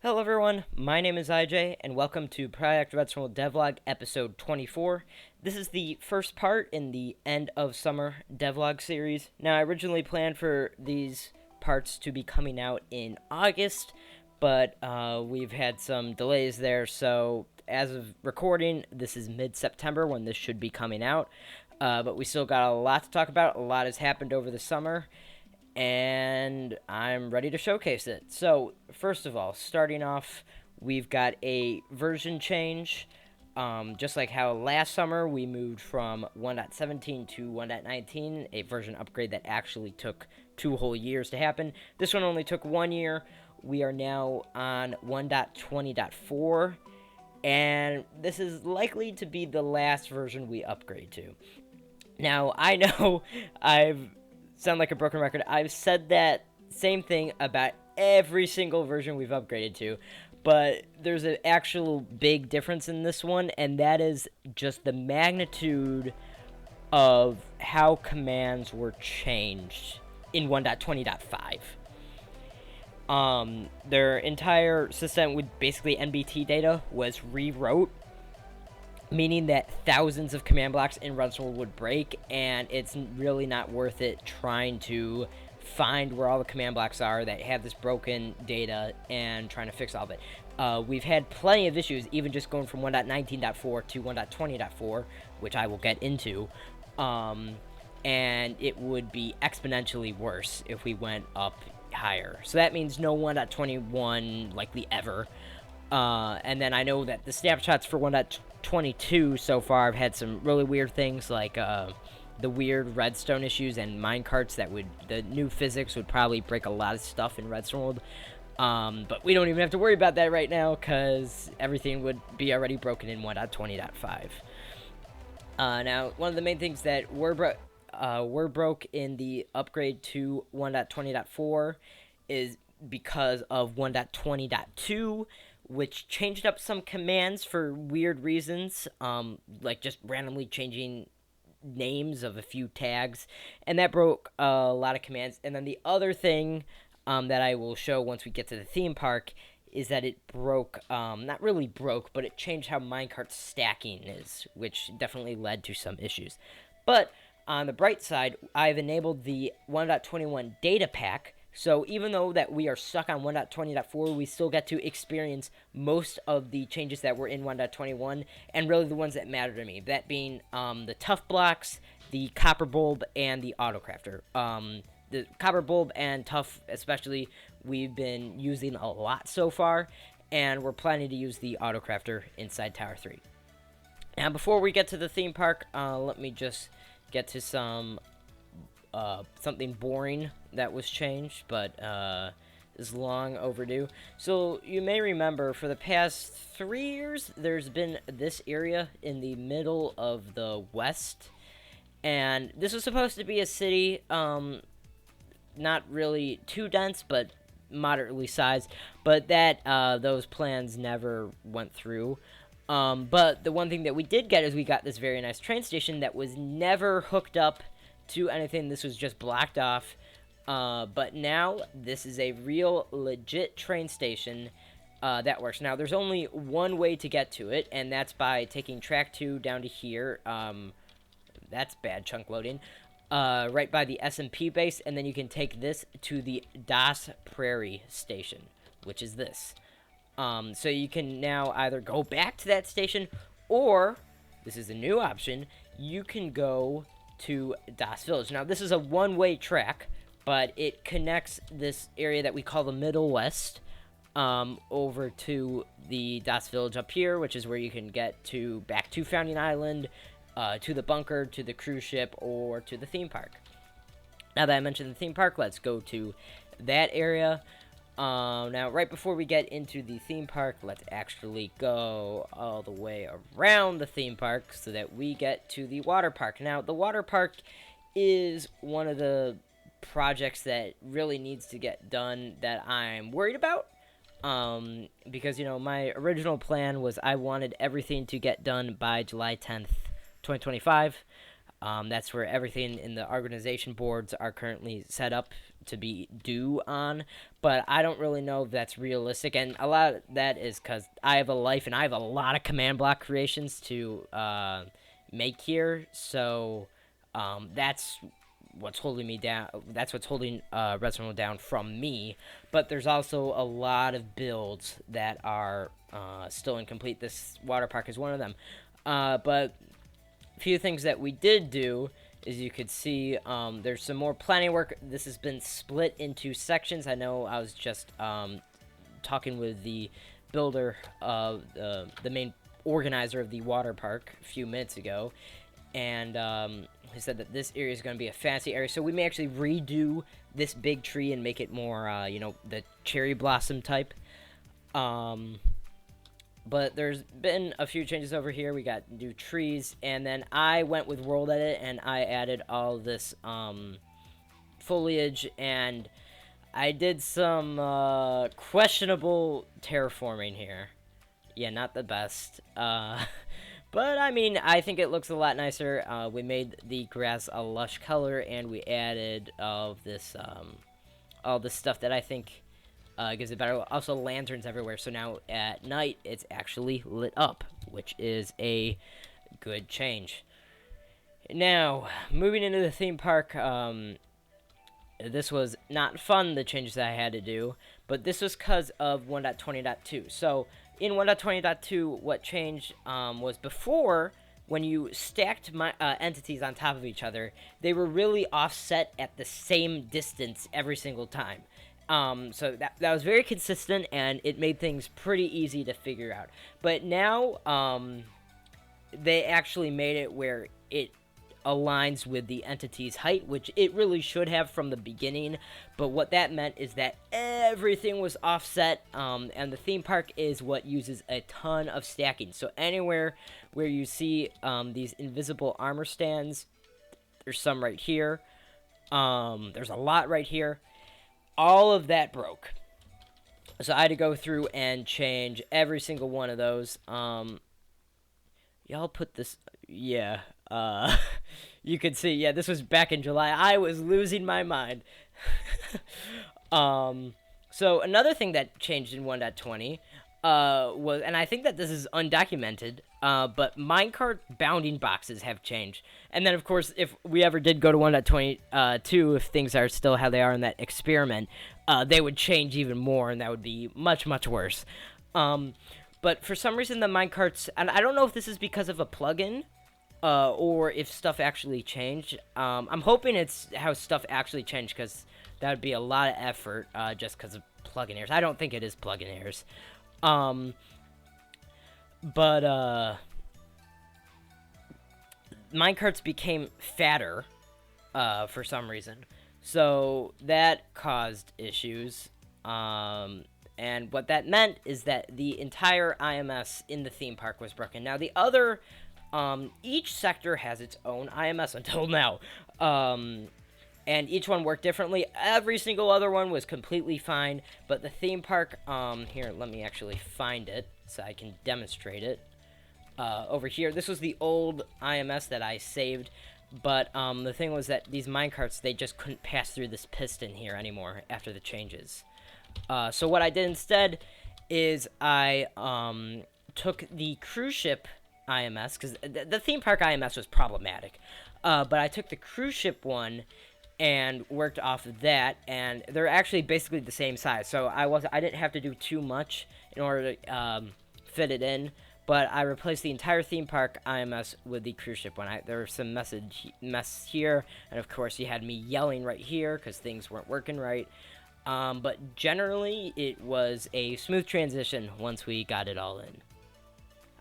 Hello everyone, my name is IJ, and welcome to Project Redstoneworld Devlog episode 24. This is the first part in the end of summer devlog series. Now, I originally planned for these parts to be coming out in August, but we've had some delays there, so as of recording, this is mid-September when this should be coming out. But we still got a lot to talk about. A lot has happened over the summer, and I'm ready to showcase it. So, first of all, starting off, we've got a version change. Just like how last summer we moved from 1.17 to 1.19, a version upgrade that actually took 2 whole years to happen. This one only took 1 year. We are now on 1.20.4, and this is likely to be the last version we upgrade to. Now, I know I've sound like a broken record. I've said that same thing about every single version we've upgraded to, but there's an actual big difference in this one, and that is just the magnitude of how commands were changed in 1.20.5. Their entire system with basically NBT data was rewrote, meaning that thousands of command blocks in Redstone would break, and it's really not worth it trying to find where all the command blocks are that have this broken data and trying to fix all of it. We've had plenty of issues, even just going from 1.19.4 to 1.20.4, which I will get into, and it would be exponentially worse if we went up higher. So that means no 1.21 likely ever. And then I know that the snapshots for 1.22 so far have had some really weird things, like the weird redstone issues and minecarts the new physics would probably break a lot of stuff in Redstone World. But we don't even have to worry about that right now, because everything would be already broken in 1.20.5. Now, one of the main things that were broke in the upgrade to 1.20.4 is because of 1.20.2, which changed up some commands for weird reasons, like just randomly changing names of a few tags, and that broke a lot of commands. And then the other thing that I will show once we get to the theme park is that it broke, not really broke, but it changed how minecart stacking is, which definitely led to some issues. But on the bright side, I've enabled the 1.21 data pack, so even though that we are stuck on 1.20.4, we still get to experience most of the changes that were in 1.21, and really the ones that matter to me. That being the tough blocks, the copper bulb, and the autocrafter. The copper bulb and tough especially, we've been using a lot so far, and we're planning to use the autocrafter inside Tower 3. Now, before we get to the theme park, let me just get to something boring that was changed, but is long overdue. So you may remember for the past 3 years, there's been this area in the middle of the west, and this was supposed to be a city, not really too dense, but moderately sized, but that those plans never went through. But the one thing that we did get is we got this very nice train station that was never hooked up to anything. This was just blocked off, but now this is a real legit train station that works. Now there's only one way to get to it, and that's by taking track 2 down to here. That's bad chunk loading, right by the SMP base, and then you can take this to the Prairie station, which is this. So you can now either go back to that station, or this is a new option, you can go to Das Village. Now, this is a one-way track, but it connects this area that we call the Middle West over to the Das Village up here, which is where you can get back to Founding Island, to the bunker, to the cruise ship, or to the theme park. Now that I mentioned the theme park, let's go to that area. Now, right before we get into the theme park, let's actually go all the way around the theme park so that we get to the water park. Now, the water park is one of the projects that really needs to get done that I'm worried about. Because, my original plan was I wanted everything to get done by July 10th, 2025. That's where everything in the organization boards are currently set up to be due on. But I don't really know if that's realistic, and a lot of that is because I have a life and I have a lot of command block creations to make here. So that's what's holding me down. That's what's holding Redstone down from me. But there's also a lot of builds that are still incomplete. This water park is one of them. But a few things that we did do is you could see there's some more planning work. This has been split into sections. I know I was just talking with the builder of the main organizer of the water park a few minutes ago, and he said that this area is going to be a fancy area, so we may actually redo this big tree and make it more the cherry blossom type. But there's been a few changes over here. We got new trees, and then I went with World Edit and I added all this foliage, and I did some questionable terraforming here. Yeah, not the best. But I mean, I think it looks a lot nicer. We made the grass a lush color, and we added all this stuff that I think gives it better. Also, lanterns everywhere, so now at night it's actually lit up, which is a good change. Now, moving into the theme park, this was not fun, the changes that I had to do, but this was because of 1.20.2. So, in 1.20.2, what changed was before, when you stacked my entities on top of each other, they were really offset at the same distance every single time. So that was very consistent, and it made things pretty easy to figure out. But now, they actually made it where it aligns with the entity's height, which it really should have from the beginning. But what that meant is that everything was offset, and the theme park is what uses a ton of stacking. So anywhere where you see these invisible armor stands, there's some right here. There's a lot right here. All of that broke. So I had to go through and change every single one of those. Y'all put this... Yeah. You could see, yeah, this was back in July. I was losing my mind. So another thing that changed in 1.20 was, and I think that this is undocumented, but minecart bounding boxes have changed. And then, of course, if we ever did go to 1.22, if things are still how they are in that experiment, they would change even more, and that would be much, much worse. But for some reason, the minecarts, and I don't know if this is because of a plugin, or if stuff actually changed. I'm hoping it's how stuff actually changed, because that would be a lot of effort, just because of plugin errors. I don't think it is plugin errors. But minecarts became fatter, for some reason. So that caused issues. And what that meant is that the entire IMS in the theme park was broken. Now, the other... each sector has its own IMS until now, and each one worked differently. Every single other one was completely fine, but the theme park, here, let me actually find it so I can demonstrate it. Over here, this was the old IMS that I saved, but the thing was that these minecarts, they just couldn't pass through this piston here anymore after the changes. So what I did instead is I took the cruise ship IMS, because the theme park IMS was problematic, but I took the cruise ship one and worked off of that, and they're actually basically the same size, so I didn't have to do too much in order to fit it in. But I replaced the entire theme park IMS with the cruise ship one. There was some mess here, and of course you had me yelling right here because things weren't working right. But generally it was a smooth transition once we got it all in.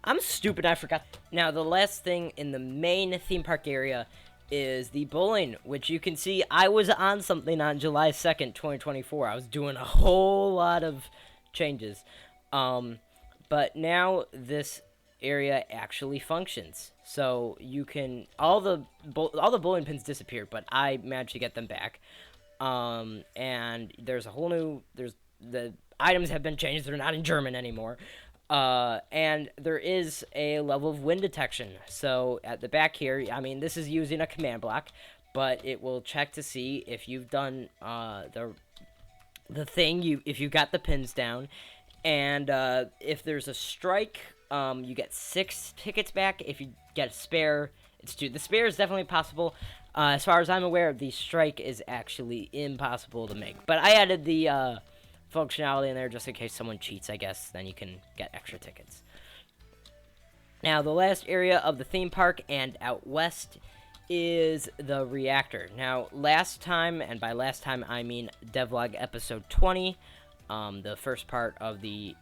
I'm stupid, I forgot. Now, the last thing in the main theme park area is the bowling, which you can see I was on something on July 2nd, 2024. I was doing a whole lot of changes. But now this area actually functions. So you can, all the bowling pins disappeared, but I managed to get them back. And there's a whole new, the items have been changed. They're not in German anymore. And there is a level of wind detection. So at the back here, I mean, this is using a command block, but it will check to see if you've done the thing, if you got the pins down, and if there's a strike, you get 6 tickets back. If you get a spare, it's 2. The spare is definitely possible. As far as I'm aware, the strike is actually impossible to make. But I added the functionality in there just in case someone cheats, I guess. Then you can get extra tickets. Now, the last area of the theme park and out west is the Reactor. Now, last time, and by last time I mean Devlog episode 20, the first part of the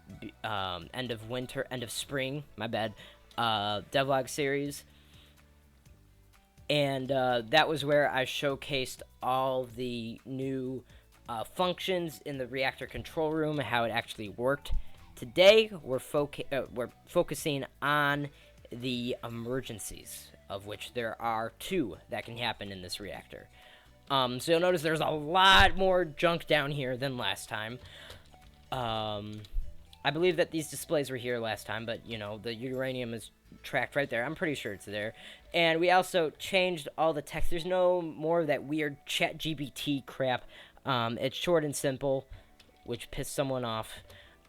end of spring, my bad, Devlog series. And that was where I showcased all the new functions in the Reactor control room, how it actually worked. Today, we're focusing on the emergencies, of which there are 2 that can happen in this reactor. So you'll notice there's a lot more junk down here than last time. I believe that these displays were here last time, but, you know, the uranium is tracked right there. I'm pretty sure it's there. And we also changed all the text. There's no more of that weird ChatGPT crap. It's short and simple, which pissed someone off.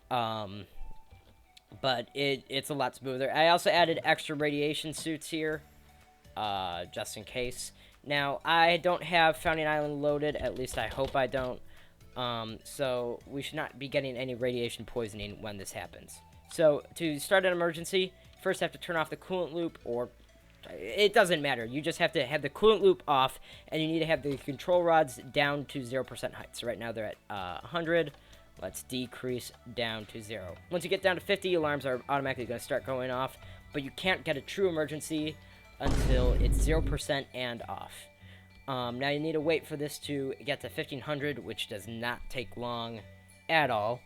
But it's a lot smoother. I also added extra radiation suits here, just in case. Now, I don't have Founding Island loaded. At least I hope I don't. So we should not be getting any radiation poisoning when this happens. So to start an emergency, first have to turn off the coolant loop, or it doesn't matter. You just have to have the coolant loop off, and you need to have the control rods down to 0% height. So right now they're at 100. Let's decrease down to 0. Once you get down to 50, alarms are automatically going to start going off, but you can't get a true emergency until it's 0% and off. Now you need to wait for this to get to 1500, which does not take long at all.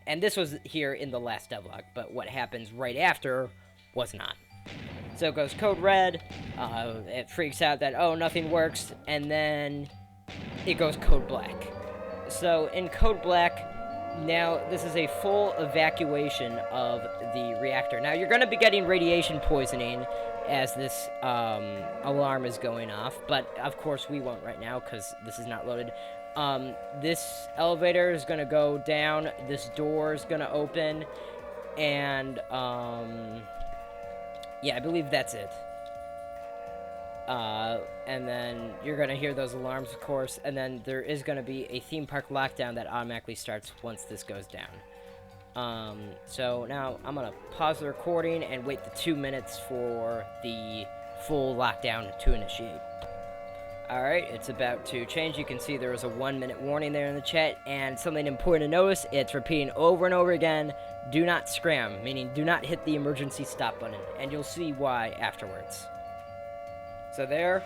And this was here in the last devlog, but what happens right after was not. So it goes code red, it freaks out that, oh, nothing works, and then it goes code black. So in code black, now this is a full evacuation of the reactor. Now you're going to be getting radiation poisoning as this alarm is going off, but of course we won't right now because this is not loaded. This elevator is going to go down, this door is going to open, and yeah, I believe that's it. And then you're going to hear those alarms, of course, and then there is going to be a theme park lockdown that automatically starts once this goes down. So now I'm going to pause the recording and wait the 2 minutes for the full lockdown to initiate. Alright, it's about to change. You can see there was a 1-minute warning there in the chat, and something important to notice, it's repeating over and over again, do not scram, meaning do not hit the emergency stop button, and you'll see why afterwards. So there,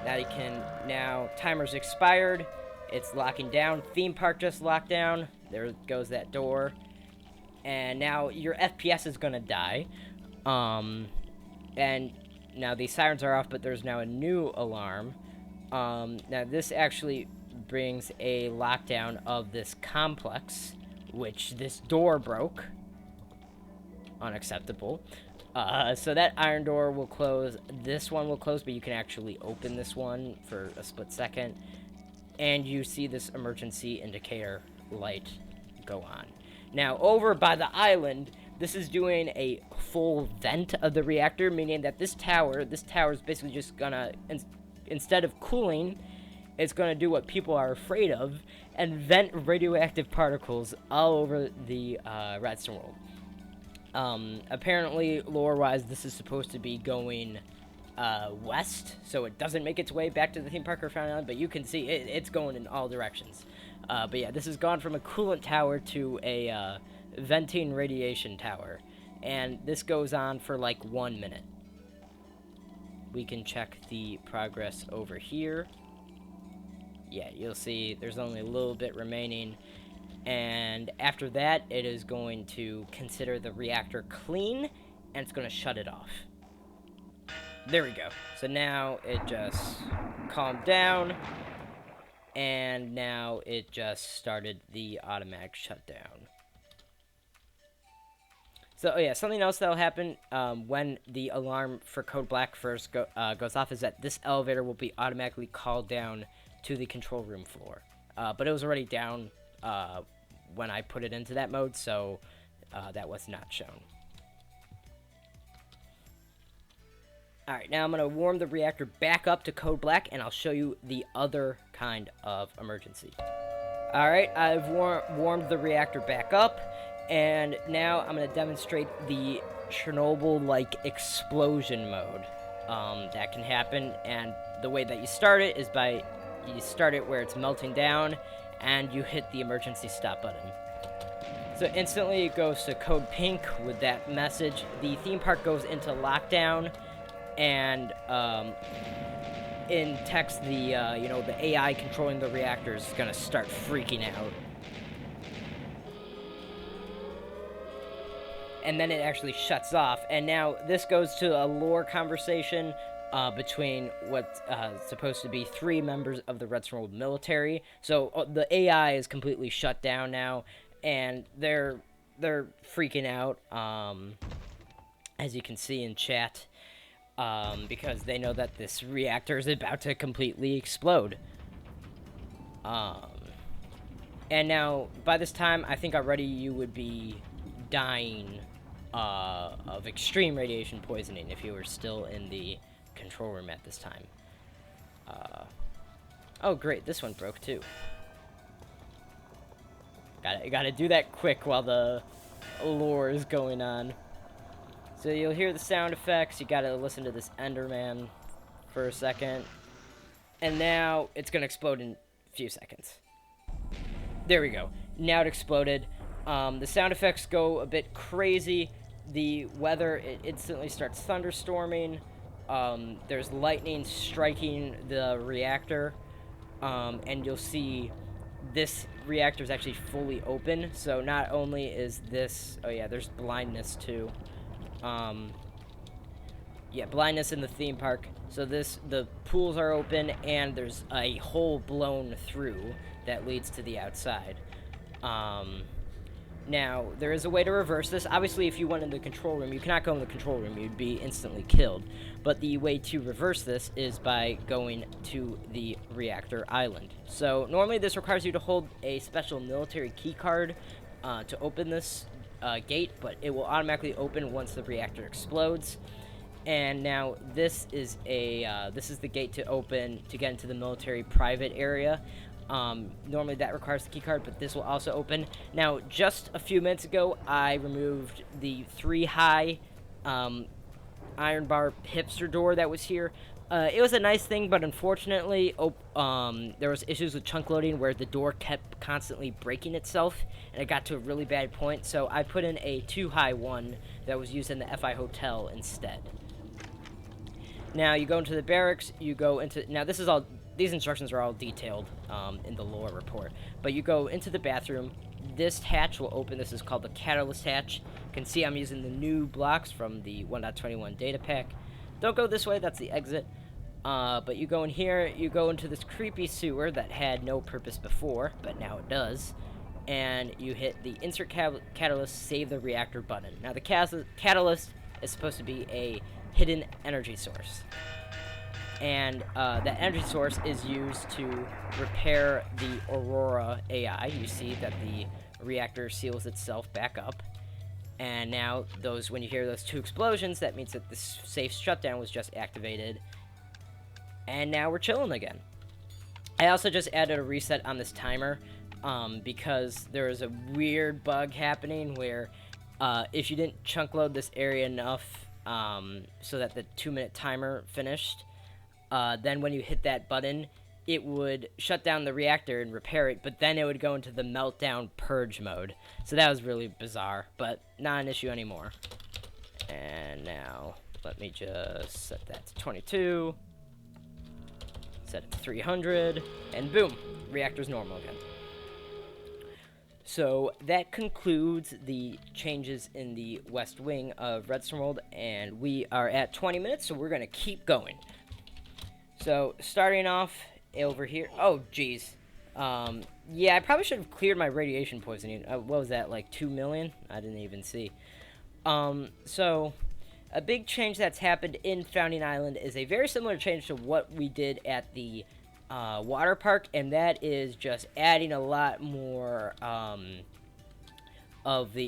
now timer's expired, it's locking down, theme park just locked down, there goes that door, and now your FPS is gonna die, and now the sirens are off, but there's now a new alarm. Now this actually brings a lockdown of this complex, which this door broke. Unacceptable. So that iron door will close. This one will close, but you can actually open this one for a split second. And you see this emergency indicator light go on. Now, over by the island, this is doing a full vent of the reactor, meaning that this tower is basically just gonna, instead of cooling, it's gonna do what people are afraid of, and vent radioactive particles all over the Redstone world. Apparently, lore-wise, this is supposed to be going west, so it doesn't make its way back to the theme park or Fountain Island, but you can see it's going in all directions. But yeah, this has gone from a coolant tower to a venting radiation tower, and this goes on for like 1 minute. We can check the progress over here. Yeah, you'll see there's only a little bit remaining, and after that it is going to consider the reactor clean, and it's going to shut it off. There we go. So now it just calmed down, and now it just started the automatic shutdown. So, oh yeah, something else that'll happen when the alarm for Code Black first goes off is that this elevator will be automatically called down to the control room floor. But it was already down when I put it into that mode, so that was not shown. Alright, now I'm going to warm the reactor back up to Code Black, and I'll show you the other kind of emergency. Alright, I've warmed the reactor back up. And now I'm going to demonstrate the Chernobyl-like explosion mode that can happen. And the way that you start it is you start it where it's melting down, and you hit the emergency stop button. So instantly it goes to code pink with that message. The theme park goes into lockdown, and in text, the the AI controlling the reactor is going to start freaking out. And then it actually shuts off. And now this goes to a lore conversation between what's supposed to be 3 members of the Redstoneworld military. So the AI is completely shut down now, and they're freaking out, as you can see in chat, because they know that this reactor is about to completely explode. And now, by this time, I think already you would be dying of extreme radiation poisoning if you were still in the control room at this time. Oh great, this one broke too. Gotta do that quick while the lore is going on. So you'll hear the sound effects, you gotta listen to this Enderman for a second. And now it's gonna explode in a few seconds. There we go, now it exploded. The sound effects go a bit crazy. The weather, it instantly starts thunderstorming. There's lightning striking the reactor. And you'll see this reactor is actually fully open. So not only is this... Oh yeah, there's blindness too. Yeah, blindness in the theme park. So the pools are open, and there's a hole blown through that leads to the outside. Now, there is a way to reverse this. Obviously, if you went in the control room, you cannot go in the control room. You'd be instantly killed. But the way to reverse this is by going to the reactor island. So, normally this requires you to hold a special military key card to open this gate, but it will automatically open once the reactor explodes. And now this is the gate to open to get into the military private area. Normally that requires the keycard, but this will also open. Now, just a few minutes ago, I removed the 3-high iron bar hipster door that was here. It was a nice thing, but unfortunately, there was issues with chunk loading where the door kept constantly breaking itself, and it got to a really bad point, so I put in a 2-high one that was used in the FI Hotel instead. Now, you go into the barracks, you go into... Now, these instructions are all detailed in the lore report. But you go into the bathroom. This hatch will open. This is called the catalyst hatch. You can see I'm using the new blocks from the 1.21 data pack. Don't go this way. That's the exit. But you go in here. You go into this creepy sewer that had no purpose before, but now it does. And you hit the insert catalyst, save the reactor button. Now, the catalyst is supposed to be a hidden energy source. And that energy source is used to repair the Aurora AI. You see that the reactor seals itself back up. And now, when you hear those 2 explosions, that means that the safe shutdown was just activated. And now we're chilling again. I also just added a reset on this timer because there is a weird bug happening where if you didn't chunk load this area enough so that the 2-minute timer finished, then when you hit that button, it would shut down the reactor and repair it, but then it would go into the meltdown purge mode. So that was really bizarre, but not an issue anymore. And now, let me just set that to 22, set it to 300, and boom, reactor's normal again. So that concludes the changes in the West Wing of Redstoneworld, and we are at 20 minutes, so we're going to keep going. So, starting off over here... Oh, geez. Yeah, I probably should have cleared my radiation poisoning. What was that, like 2 million? I didn't even see. So a big change that's happened in Founding Island is a very similar change to what we did at the water park, and that is just adding a lot more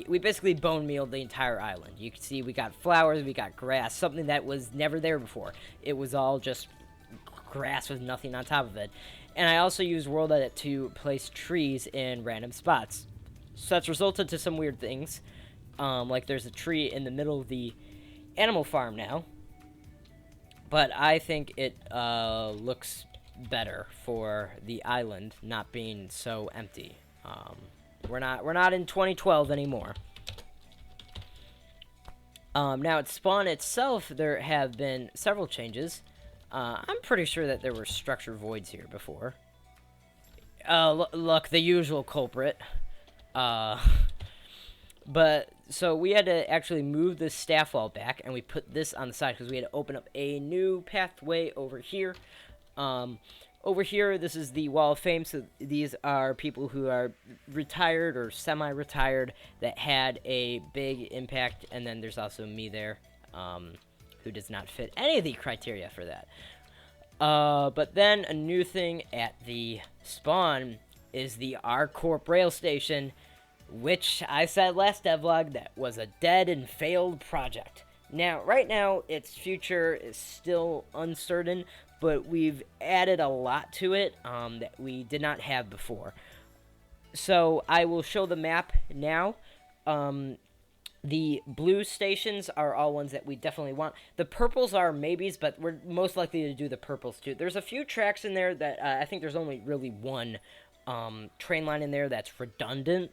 we basically bone mealed the entire island. You can see we got flowers, we got grass, something that was never there before. It was all just grass with nothing on top of it. And I also used World Edit to place trees in random spots. So that's resulted to some weird things. Like there's a tree in the middle of the animal farm now. But I think it looks better for the island not being so empty. We're not in 2012 anymore. Now at spawn itself, there have been several changes. I'm pretty sure that there were structure voids here before. Look, the usual culprit. But so we had to actually move the staff wall back, and we put this on the side because we had to open up a new pathway over here. Over here, this is the Wall of Fame, so these are people who are retired or semi-retired that had a big impact, and then there's also me there, who does not fit any of the criteria for that. But then a new thing at the spawn is the RCorp Rail station, which I said last devlog that was a dead and failed project. Now, right now, its future is still uncertain, but we've added a lot to it that we did not have before. So I will show the map now. The blue stations are all ones that we definitely want. The purples are maybes, but we're most likely to do the purples too. There's a few tracks in there that I think there's only really one train line in there that's redundant.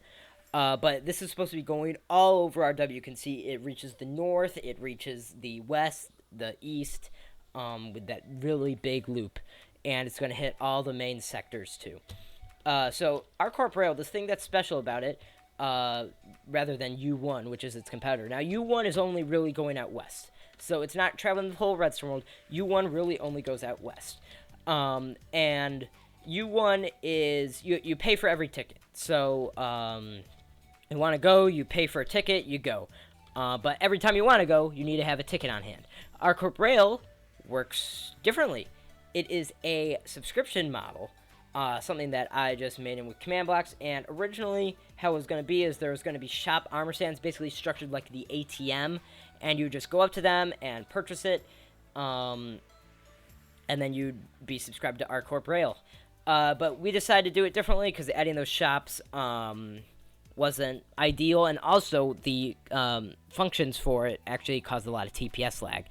But this is supposed to be going all over RW. You can see it reaches the north, it reaches the west, the east, with that really big loop. And it's going to hit all the main sectors too. So RCorp Rail, this thing that's special about it, rather than U1, which is its competitor. Now, U1 is only really going out west. So it's not traveling the whole redstone world. U1 really only goes out west. And U1 is, you pay for every ticket. So, you want to go, you pay for a ticket, you go. But every time you want to go, you need to have a ticket on hand. RCorp Rail works differently. It is a subscription model, something that I just made in with command blocks. And originally, how it was going to be is there was going to be shop armor stands, basically structured like the ATM, and you just go up to them and purchase it, and then you'd be subscribed to RCorp Rail. But we decided to do it differently because adding those shops wasn't ideal, and also the functions for it actually caused a lot of TPS lag.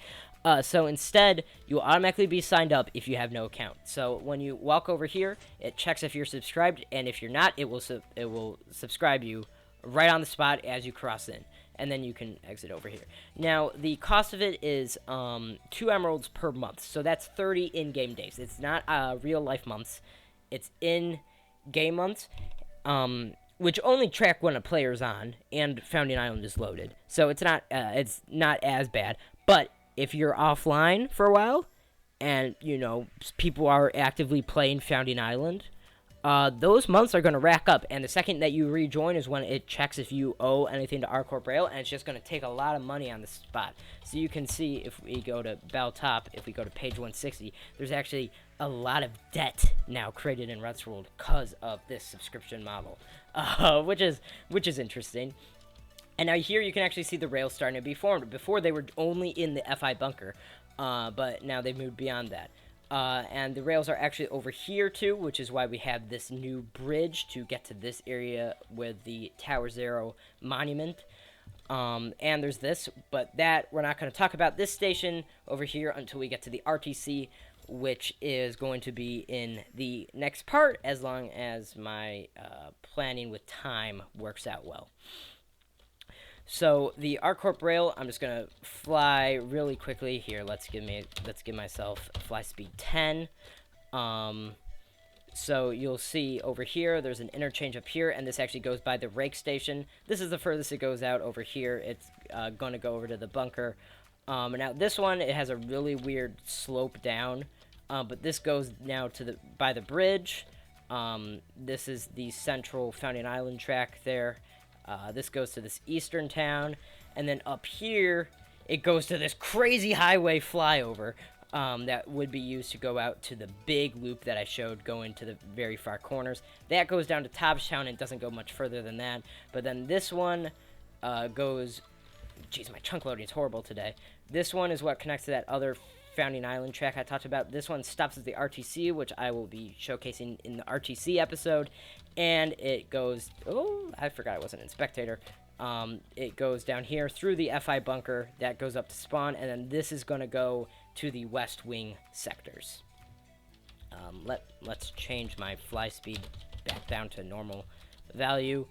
So instead, you will automatically be signed up if you have no account. So when you walk over here, it checks if you're subscribed, and if you're not, it will subscribe you right on the spot as you cross in, and then you can exit over here. Now, the cost of it is 2 emeralds per month, so that's 30 in-game days. It's not real-life months. It's in-game months, which only track when a player's on and Founding Island is loaded. So it's not as bad, but if you're offline for a while, and, you know, people are actively playing Founding Island, those months are going to rack up, and the second that you rejoin is when it checks if you owe anything to RCorp Rail, and it's just going to take a lot of money on the spot. So you can see if we go to Bell Top, if we go to page 160, there's actually a lot of debt now created in Redstoneworld because of this subscription model, which is interesting. And now here you can actually see the rails starting to be formed. Before they were only in the FI bunker, but now they've moved beyond that. And the rails are actually over here too, which is why we have this new bridge to get to this area with the Tower Zero monument. And there's this, but that we're not going to talk about this station over here until we get to the RTC, which is going to be in the next part, as long as my planning with time works out well. So the RCorp Rail, I'm just gonna fly really quickly here. Let's give myself fly speed 10. So you'll see over here, there's an interchange up here, and this actually goes by the rake station. This is the furthest it goes out over here. It's going to go over to the bunker. Now this one, it has a really weird slope down, but this goes now to by the bridge. This is the central Founding Island track there. This goes to this eastern town, and then up here, it goes to this crazy highway flyover that would be used to go out to the big loop that I showed going to the very far corners. That goes down to Town and doesn't go much further than that. But then this one goes... Jeez, my chunk loading is horrible today. This one is what connects to that other Founding Island track I talked about. This one stops at the RTC, which I will be showcasing in the RTC episode. And it goes... Oh, I forgot I wasn't in Spectator. It goes down here through the FI bunker. That goes up to spawn. And then this is going to go to the West Wing sectors. Let's change my fly speed back down to normal value.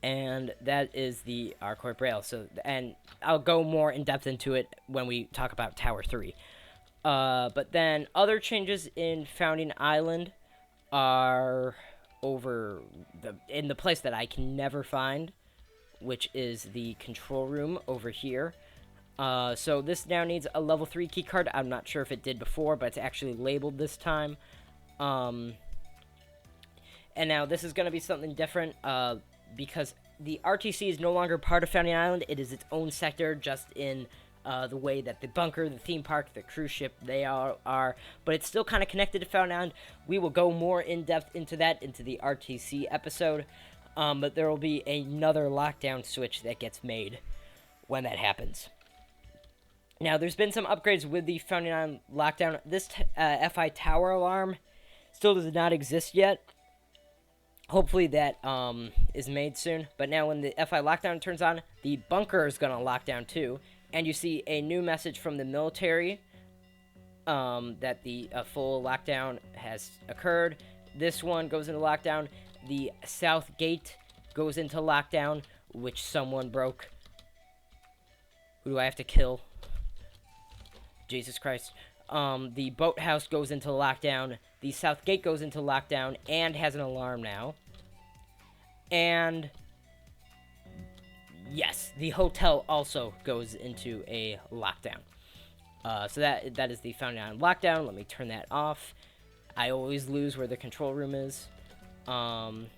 And that is the RCorp Rail. So, and I'll go more in depth into it when we talk about Tower 3. But then other changes in Founding Island are over in the place that I can never find, which is the control room over here. So this now needs a level 3 keycard. I'm not sure if it did before, but it's actually labeled this time. And now this is going to be something different, because the RTC is no longer part of Founding Island. It is its own sector, just in the way that the bunker, the theme park, the cruise ship, they all are. But it's still kind of connected to Founding Island. We will go more in-depth into that, into the RTC episode. But there will be another lockdown switch that gets made when that happens. Now, there's been some upgrades with the Founding Island lockdown. This FI tower alarm still does not exist yet. Hopefully that is made soon. But now when the FI lockdown turns on, the bunker is going to lock down too. And you see a new message from the military that the full lockdown has occurred. This one goes into lockdown. The south gate goes into lockdown, which someone broke. Who do I have to kill? Jesus Christ. The boathouse goes into lockdown. The south gate goes into lockdown and has an alarm now. And yes, the hotel also goes into a lockdown. So that is the Founding Island lockdown. Let me turn that off. I always lose where the control room is. And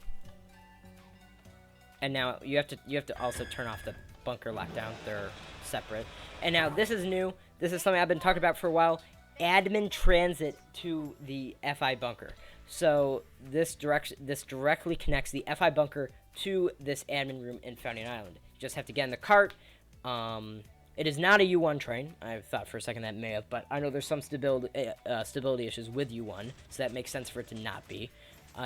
now you have to also turn off the bunker lockdown. They're separate. And now this is new. This is something I've been talking about for a while. Admin transit to the FI bunker. So this directly connects the FI bunker to this admin room in Founding Island. You just have to get in the cart. It is not a U1 train. I thought for a second that may have, but I know there's some stability issues with U1, so that makes sense for it to not be.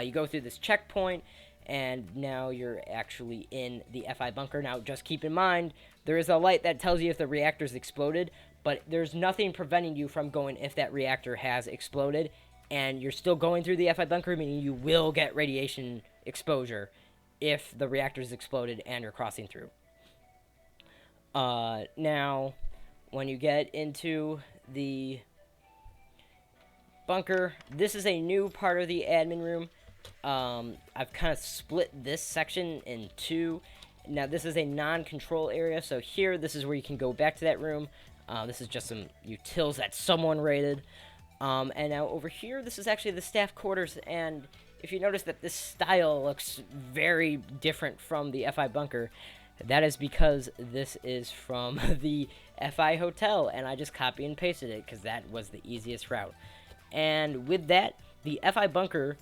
You go through this checkpoint, and now you're actually in the FI bunker. Now, just keep in mind, there is a light that tells you if the reactor's exploded, but there's nothing preventing you from going if that reactor has exploded, and you're still going through the FI bunker, meaning you will get radiation exposure if the reactor's exploded and you're crossing through. Now, when you get into the bunker, this is a new part of the admin room. I've kind of split this section in two. Now, this is a non-control area, so here, this is where you can go back to that room. This is just some utils that someone raided. And now over here, this is actually the staff quarters, and if you notice that this style looks very different from the FI bunker, that is because this is from the FI hotel, and I just copy and pasted it because that was the easiest route. And with that, the FI bunker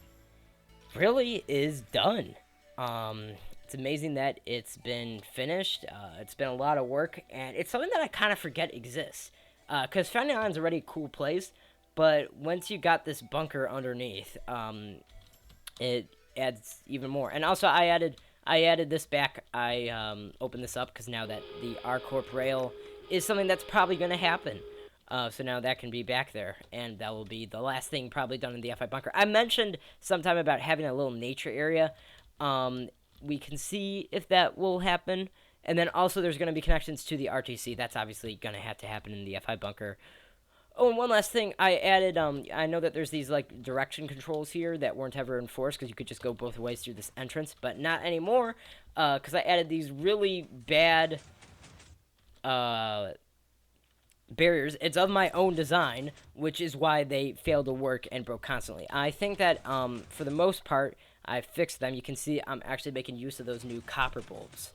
really is done. It's amazing that it's been finished. It's been a lot of work, and it's something that I kind of forget exists. Because Founding Island's already a cool place, but once you got this bunker underneath, it adds even more. And also, I added this back. I opened this up because now that the RCorp Rail is something that's probably going to happen. So now that can be back there, and that will be the last thing probably done in the FI bunker. I mentioned sometime about having a little nature area. We can see if that will happen. And then also there's going to be connections to the RTC. That's obviously going to have to happen in the FI bunker. Oh, and one last thing. I added, I know that there's these, like, direction controls here that weren't ever enforced because you could just go both ways through this entrance, but not anymore because I added these really bad barriers. It's of my own design, which is why they fail to work and broke constantly. I think that for the most part, I fixed them. You can see I'm actually making use of those new copper bulbs.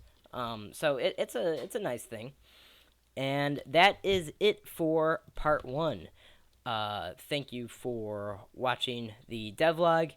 So it's a nice thing. And that is it for part 1. Thank you for watching the devlog.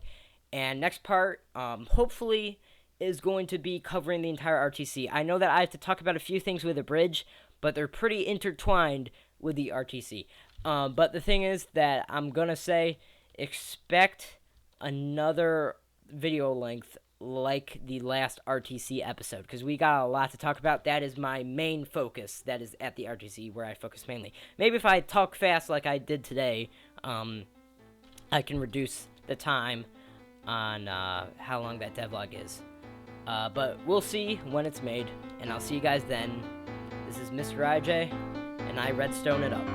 And next part, hopefully, is going to be covering the entire RTC. I know that I have to talk about a few things with the bridge, but they're pretty intertwined with the RTC. But the thing is that I'm going to say, expect another video length like the last RTC episode, because we got a lot to talk about. That is my main focus. That is at the RTC where I focus mainly. Maybe if I talk fast like I did today, I can reduce the time on how long that devlog is. But we'll see when it's made, and I'll see you guys then. This is Mr. IJ, and I redstone it up.